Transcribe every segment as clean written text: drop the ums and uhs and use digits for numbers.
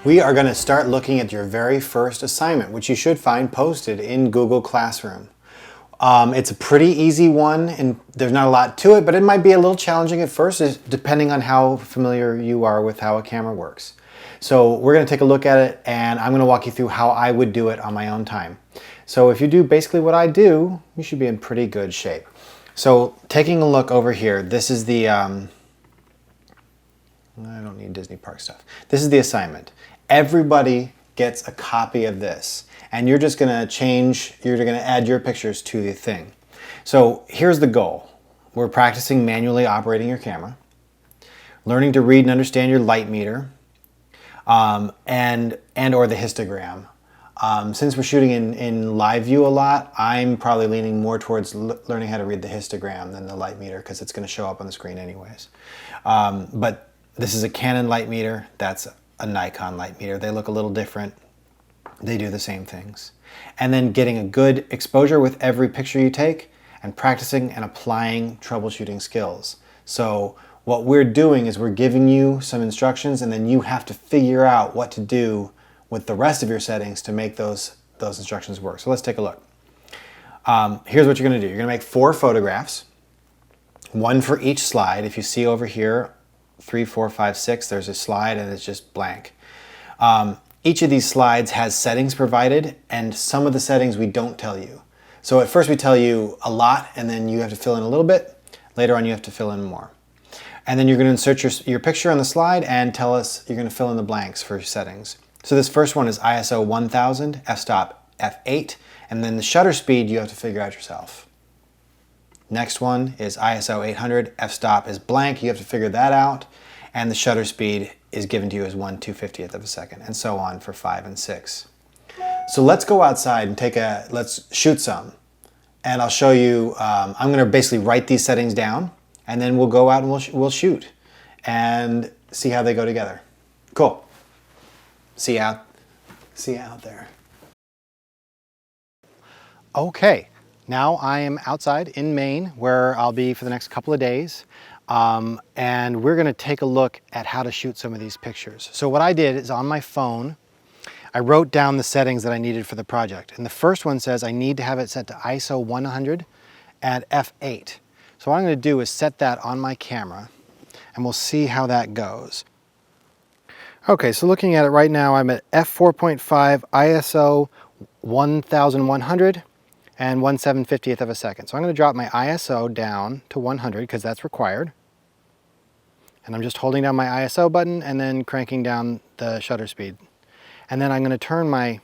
We are going to start looking at your very first assignment, which you should find posted in Google Classroom. It's a pretty easy one, and there's not a lot to it, but it might be a little challenging at first, depending on how familiar you are with how a camera works. So we're going to take a look at it, and I'm going to walk you through how I would do it on my own time. So if you do basically what I do, you should be in pretty good shape. So taking a look over here, this is the, I don't need Disney Park stuff. This is the assignment. Everybody gets a copy of this, and you're just going to add your pictures to the thing. So here's the goal. We're practicing manually operating your camera, learning to read and understand your light meter, and or the histogram. Since we're shooting in live view a lot, I'm probably leaning more towards learning how to read the histogram than the light meter, because it's going to show up on the screen anyways. But this is a Canon light meter. That's a Nikon light meter. They look a little different. They do the same things. And then getting a good exposure with every picture you take, and practicing and applying troubleshooting skills. So what we're doing is we're giving you some instructions, and then you have to figure out what to do with the rest of your settings to make those instructions work. So let's take a look. Here's what you're going to do. You're going to make 4 photographs, 1 for each slide. If you see over here, 3, 4, 5, 6, there's a slide and it's just blank. Each of these slides has settings provided, and some of the settings we don't tell you. So at first we tell you a lot, and then you have to fill in a little bit. Later on you have to fill in more. And then you're going to insert your picture on the slide and tell us, you're going to fill in the blanks for settings. So this first one is ISO 1000, f-stop f8, and then the shutter speed you have to figure out yourself. Next one is ISO 800, f-stop is blank, you have to figure that out, and the shutter speed is given to you as 1/250th of a second, and so on for 5 and 6. So let's go outside and let's shoot some, and I'll show you, I'm going to basically write these settings down, and then we'll go out and we'll shoot and see how they go together. Cool. See you out there. Okay, now I am outside in Maine, where I'll be for the next couple of days. And we're going to take a look at how to shoot some of these pictures. So what I did is, on my phone, I wrote down the settings that I needed for the project. And the first one says I need to have it set to ISO 100 at f8. So what I'm going to do is set that on my camera, and we'll see how that goes. Okay, so looking at it right now, I'm at f4.5 ISO 1100 and 1/750th of a second. So I'm going to drop my ISO down to 100 because that's required. And I'm just holding down my ISO button and then cranking down the shutter speed. And then I'm going to turn my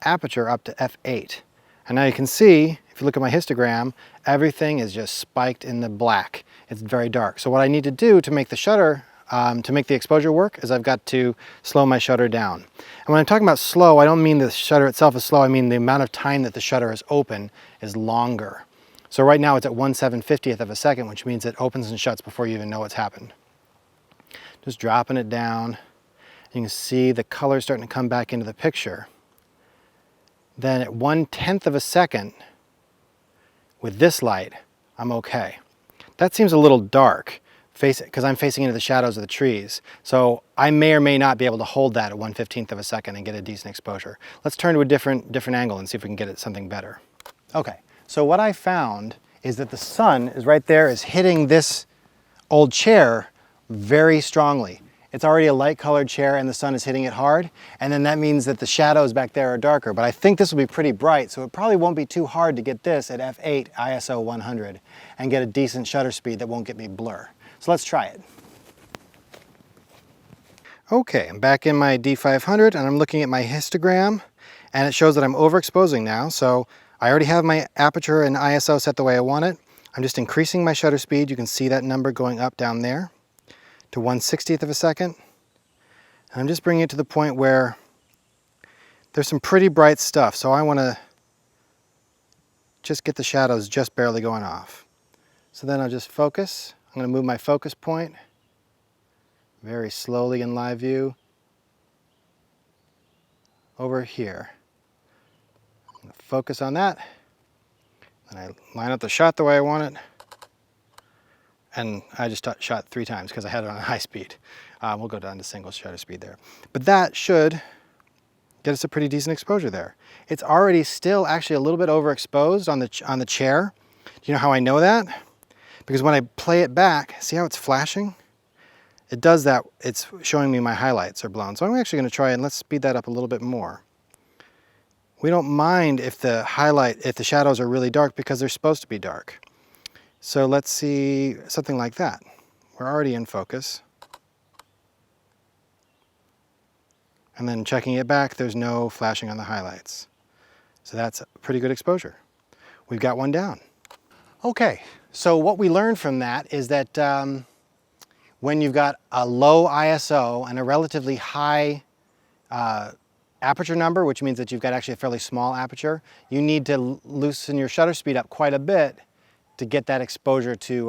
aperture up to f8. And now you can see, if you look at my histogram, everything is just spiked in the black. It's very dark. So what I need to do to make the shutter, to make the exposure work, is I've got to slow my shutter down. And when I'm talking about slow, I don't mean the shutter itself is slow, I mean the amount of time that the shutter is open is longer. So right now it's at 1/750th of a second, which means it opens and shuts before you even know what's happened. Just dropping it down. You can see the color starting to come back into the picture. Then at 1/10th of a second, with this light, I'm okay. That seems a little dark, because I'm facing into the shadows of the trees. So I may or may not be able to hold that at 1/15th of a second and get a decent exposure. Let's turn to a different angle and see if we can get it something better. Okay, so what I found is that the sun is right there, is hitting this old chair very strongly. It's already a light colored chair and the sun is hitting it hard, and then that means that the shadows back there are darker. But I think this will be pretty bright, so it probably won't be too hard to get this at f8 ISO 100 and get a decent shutter speed that won't get me blur. So let's try it. Okay, I'm back in my D500 and I'm looking at my histogram, and it shows that I'm overexposing now. So I already have my aperture and ISO set the way I want it. I'm just increasing my shutter speed. You can see that number going up down there to 1/60th of a second. And I'm just bringing it to the point where there's some pretty bright stuff. So I want to just get the shadows just barely going off. So then I'll just focus. I'm going to move my focus point very slowly in live view over here. I'm going to focus on that, and I line up the shot the way I want it, and I just shot 3 times because I had it on high speed. We'll go down to single shutter speed there. But that should get us a pretty decent exposure there. It's already still actually a little bit overexposed on the chair. Do you know how I know that? Because when I play it back, see how it's flashing? It does that, it's showing me my highlights are blown. So I'm actually gonna try and let's speed that up a little bit more. We don't mind if the shadows are really dark because they're supposed to be dark. So let's see something like that. We're already in focus. And then checking it back, there's no flashing on the highlights. So that's a pretty good exposure. We've got one down. Okay, so what we learned from that is that when you've got a low ISO and a relatively high aperture number, which means that you've got actually a fairly small aperture, you need to loosen your shutter speed up quite a bit to get that exposure to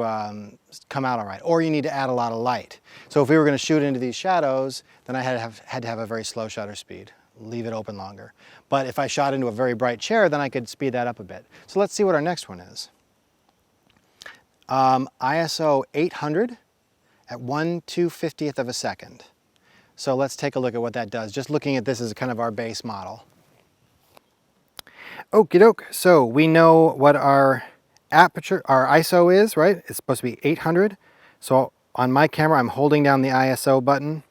come out all right, or you need to add a lot of light. So if we were going to shoot into these shadows, then I had to have a very slow shutter speed, leave it open longer. But if I shot into a very bright chair, then I could speed that up a bit. So let's see what our next one is. ISO 800 at 1/250th of a second. So let's take a look at what that does. Just looking at this as kind of our base model. Okie doke, so we know what our aperture, our ISO is, right? It's supposed to be 800. So on my camera, I'm holding down the ISO button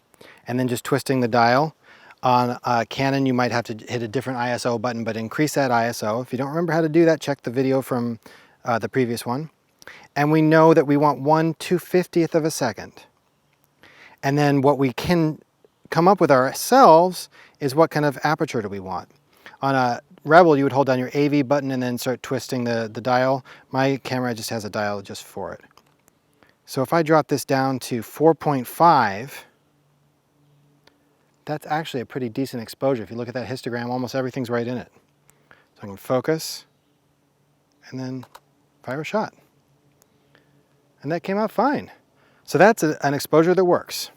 and then just twisting the dial. On Canon, you might have to hit a different ISO button, but increase that ISO. If you don't remember how to do that, check the video from the previous one. And we know that we want 1/250th of a second. And then what we can come up with ourselves is what kind of aperture do we want. On a Rebel, you would hold down your AV button and then start twisting the dial. My camera just has a dial just for it. So if I drop this down to 4.5, that's actually a pretty decent exposure. If you look at that histogram, almost everything's right in it. So I can focus and then fire a shot. And that came out fine. So that's an exposure that works.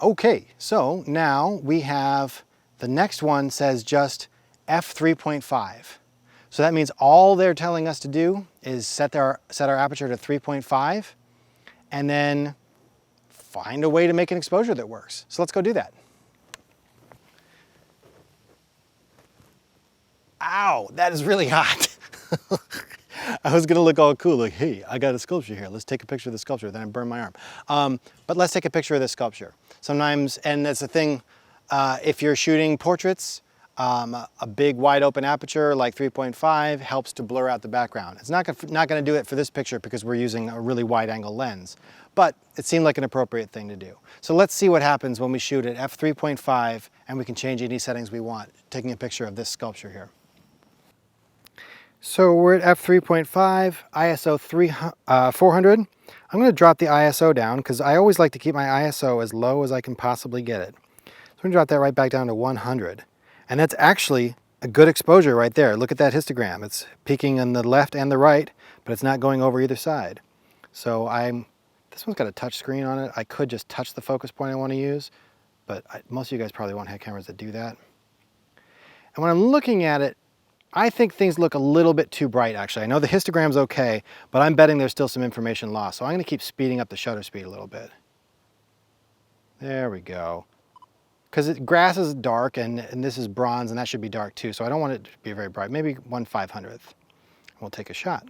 Okay, so now we have, the next one says just f3.5. So that means all they're telling us to do is set our aperture to 3.5 and then find a way to make an exposure that works. So let's go do that. Ow, that is really hot. I was gonna look all cool, like, hey, I got a sculpture here. Let's take a picture of the sculpture. Then I burned my arm. But let's take a picture of this sculpture. Sometimes, and that's the thing, if you're shooting portraits, a big wide open aperture like 3.5 helps to blur out the background. It's not gonna do it for this picture because we're using a really wide angle lens, but it seemed like an appropriate thing to do. So let's see what happens when we shoot at f3.5 and we can change any settings we want, taking a picture of this sculpture here. So we're at f3.5, ISO 400. I'm going to drop the ISO down because I always like to keep my ISO as low as I can possibly get it. So I'm going to drop that right back down to 100. And that's actually a good exposure right there. Look at that histogram. It's peaking on the left and the right, but it's not going over either side. So this one's got a touch screen on it. I could just touch the focus point I want to use, but most of you guys probably won't have cameras that do that. And when I'm looking at it, I think things look a little bit too bright, actually. I know the histogram's okay, but I'm betting there's still some information lost. So I'm gonna keep speeding up the shutter speed a little bit. There we go. Because grass is dark and this is bronze and that should be dark too, so I don't want it to be very bright. Maybe 1/500th. We'll take a shot.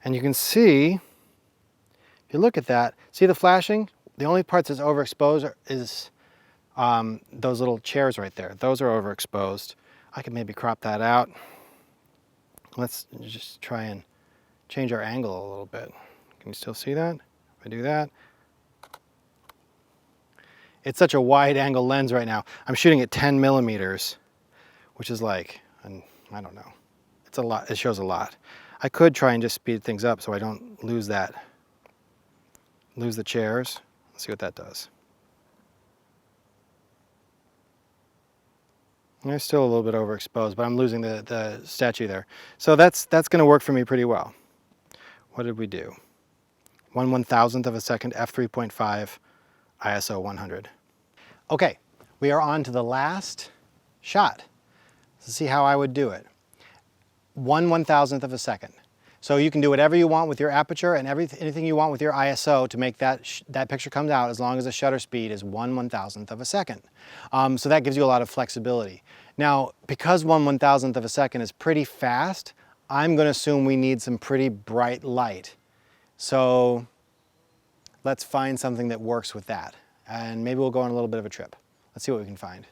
And you can see, if you look at that, see the flashing? The only parts that's overexposed is those little chairs right there. Those are overexposed. I could maybe crop that out. Let's just try and change our angle a little bit. Can you still see that? If I do that. It's such a wide angle lens right now. I'm shooting at 10 millimeters, which is like, I don't know. It's a lot, it shows a lot. I could try and just speed things up so I don't lose the chairs. Let's see what that does. They're still a little bit overexposed, but I'm losing the statue there. So that's gonna work for me pretty well. What did we do? 1/1000th of a second, f3.5, ISO 100. Okay, we are on to the last shot. Let's see how I would do it. 1/1000th of a second. So you can do whatever you want with your aperture and anything you want with your ISO to make that picture come out, as long as the shutter speed is 1/1000th of a second. So that gives you a lot of flexibility. Now, because 1/1000th of a second is pretty fast, I'm going to assume we need some pretty bright light. So let's find something that works with that. And maybe we'll go on a little bit of a trip. Let's see what we can find.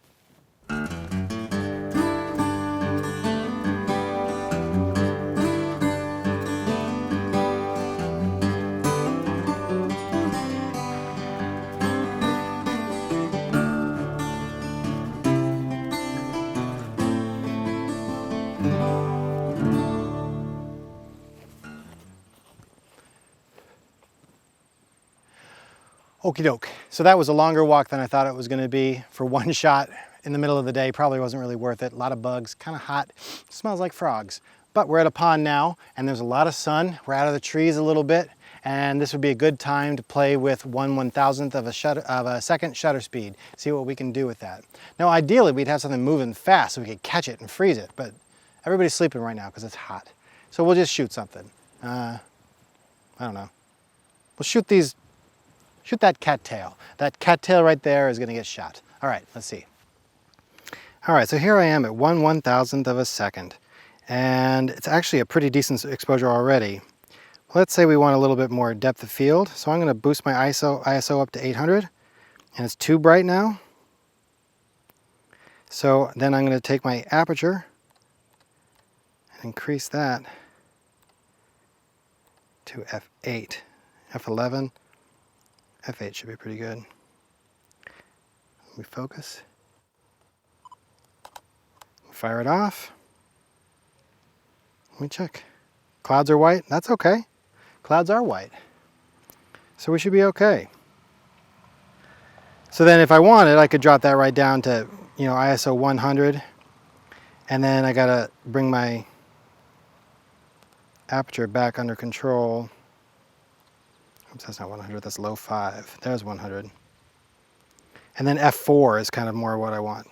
Okie doke. So that was a longer walk than I thought it was going to be for one shot in the middle of the day. Probably wasn't really worth it. A lot of bugs, kind of hot, smells like frogs. But we're at a pond now and there's a lot of sun. We're out of the trees a little bit, and this would be a good time to play with 1/1000th of a second shutter speed. See what we can do with that. Now ideally we'd have something moving fast so we could catch it and freeze it, but everybody's sleeping right now because it's hot. So we'll just shoot something. I don't know. We'll shoot that cattail. That cattail right there is going to get shot. All right, let's see. All right, so here I am at 1/1000th of a second, and it's actually a pretty decent exposure already. Let's say we want a little bit more depth of field, so I'm going to boost my ISO up to 800, and it's too bright now. So then I'm going to take my aperture and increase that to f8, f11. F8 should be pretty good. Let me focus. Fire it off. Let me check. Clouds are white. That's okay. Clouds are white. So we should be okay. So then if I wanted, I could drop that right down to, ISO 100. And then I gotta bring my aperture back under control. Oops, that's not 100, that's low 5. There's 100. And then f4 is kind of more what I want.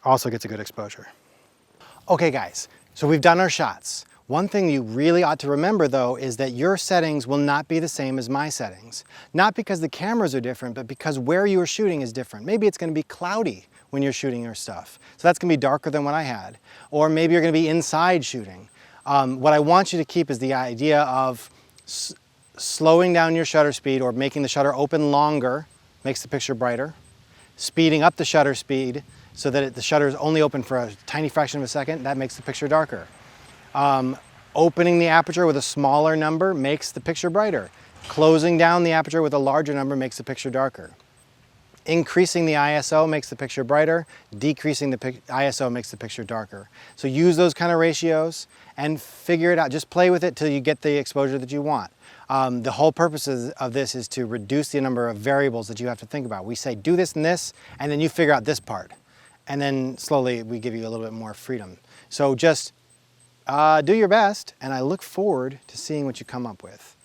Also gets a good exposure. Okay guys, so we've done our shots. One thing you really ought to remember though is that your settings will not be the same as my settings. Not because the cameras are different, but because where you are shooting is different. Maybe it's going to be cloudy when you're shooting your stuff. So that's going to be darker than what I had. Or maybe you're going to be inside shooting. What I want you to keep is the idea of slowing down your shutter speed or making the shutter open longer makes the picture brighter. Speeding up the shutter speed so that the shutter is only open for a tiny fraction of a second, that makes the picture darker. Opening the aperture with a smaller number makes the picture brighter. Closing down the aperture with a larger number makes the picture darker. Increasing the ISO makes the picture brighter. Decreasing the ISO makes the picture darker. So use those kind of ratios and figure it out. Just play with it till you get the exposure that you want. The whole purpose of this is to reduce the number of variables that you have to think about. We say do this and this, and then you figure out this part. And then slowly we give you a little bit more freedom. So just do your best, and I look forward to seeing what you come up with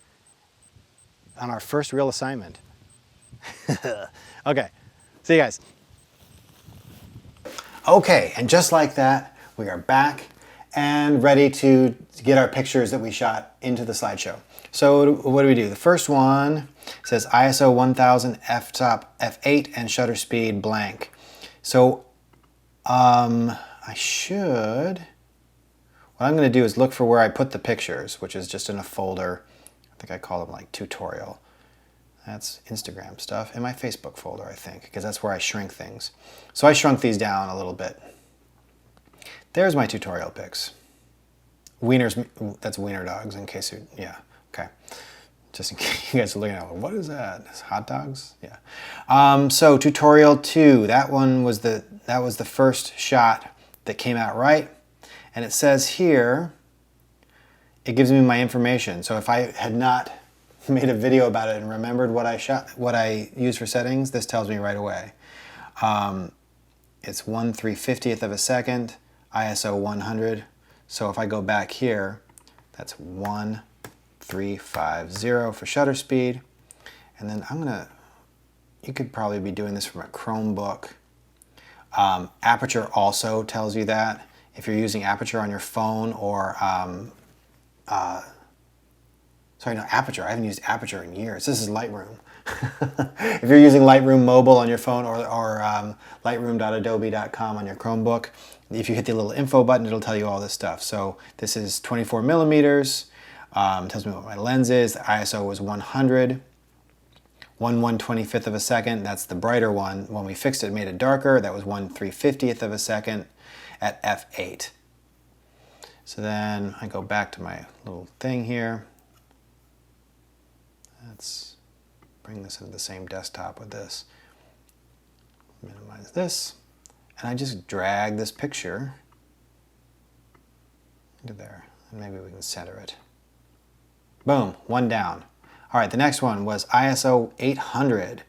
on our first real assignment. Okay, see you guys. Okay, and just like that, we are back and ready to get our pictures that we shot into the slideshow. So what do? The first one says ISO 1000, f-stop, f8, and shutter speed blank. So what I'm going to do is look for where I put the pictures, which is just in a folder. I think I call them like tutorial. That's Instagram stuff. In my Facebook folder, I think, because that's where I shrink things. So I shrunk these down a little bit. There's my tutorial pics. Wieners, that's wiener dogs in case you, yeah, okay. Just in case you guys are looking at, what is that? It's hot dogs? Yeah. So tutorial 2, that was the first shot that came out right. And it says here, it gives me my information. So if I had not made a video about it and remembered what I used for settings, this tells me right away. It's 1/350th of a second, ISO 100. So if I go back here, that's 1350 for shutter speed. And then you could probably be doing this from a Chromebook. Aperture also tells you that. If you're using aperture on your phone or, sorry, no, aperture. I haven't used aperture in years. This is Lightroom. If you're using Lightroom Mobile on your phone or lightroom.adobe.com on your Chromebook, if you hit the little info button, it'll tell you all this stuff. So this is 24 millimeters. Tells me what my lens is. The ISO was 100. 1/125th of a second, that's the brighter one. When we fixed it, it made it darker. That was 1/350th of a second at f8. So then I go back to my little thing here. Let's bring this into the same desktop with this. Minimize this. And I just drag this picture into there. And maybe we can center it. Boom, one down. All right, the next one was ISO 800.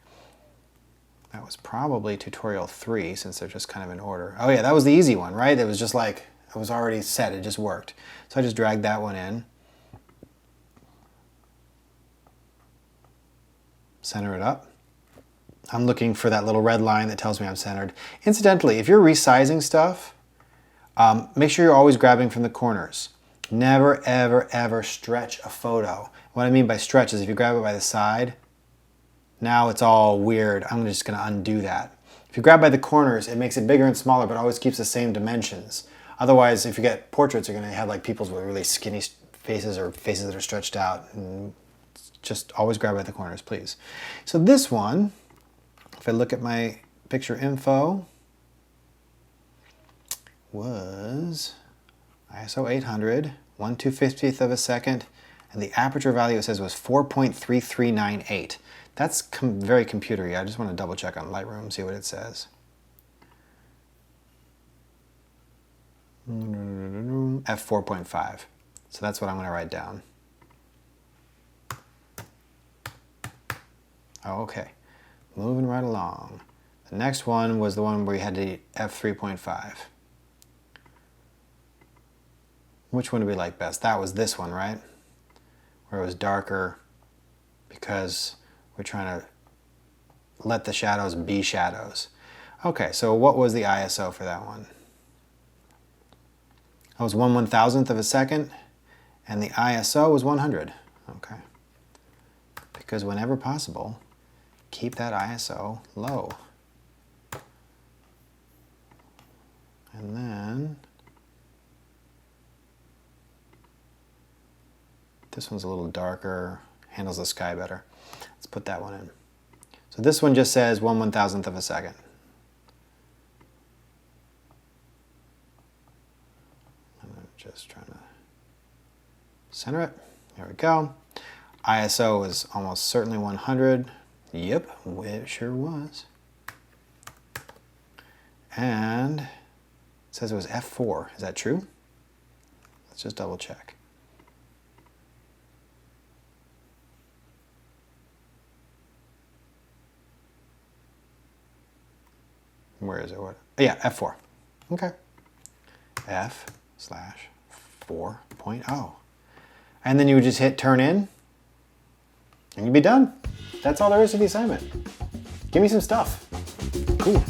That was probably tutorial 3 since they're just kind of in order. Oh yeah, that was the easy one, right? It was just like, it was already set, it just worked. So I just dragged that one in. Center it up. I'm looking for that little red line that tells me I'm centered. Incidentally, if you're resizing stuff, make sure you're always grabbing from the corners. Never, ever, ever stretch a photo. What I mean by stretch is if you grab it by the side, now it's all weird. I'm just gonna undo that. If you grab by the corners, it makes it bigger and smaller, but always keeps the same dimensions. Otherwise, if you get portraits, you're gonna have like people's with really skinny faces or faces that are stretched out. And just always grab by the corners, please. So this one, if I look at my picture info, was ISO 800, 1/250th of a second, and the aperture value it says was 4.3398. That's very computery. I just want to double check on Lightroom, see what it says. f4.5. So that's what I'm going to write down. Oh, okay. Moving right along. The next one was the one where you had to f3.5. Which one do we like best? That was this one, right? Where it was darker because we're trying to let the shadows be shadows. Okay, so what was the ISO for that one? That was 1/1000th of a second, and the ISO was 100. Okay. Because whenever possible, keep that ISO low. And then this one's a little darker, handles the sky better. Let's put that one in. So this one just says 1/1000th of a second. And I'm just trying to center it. There we go. ISO is almost certainly 100. Yep, it sure was. And it says it was f4. Is that true? Let's just double check. Where is it? What? Yeah, f4. Okay. f/4.0. And then you would just hit turn in, and you'd be done. That's all there is to the assignment. Give me some stuff. Cool.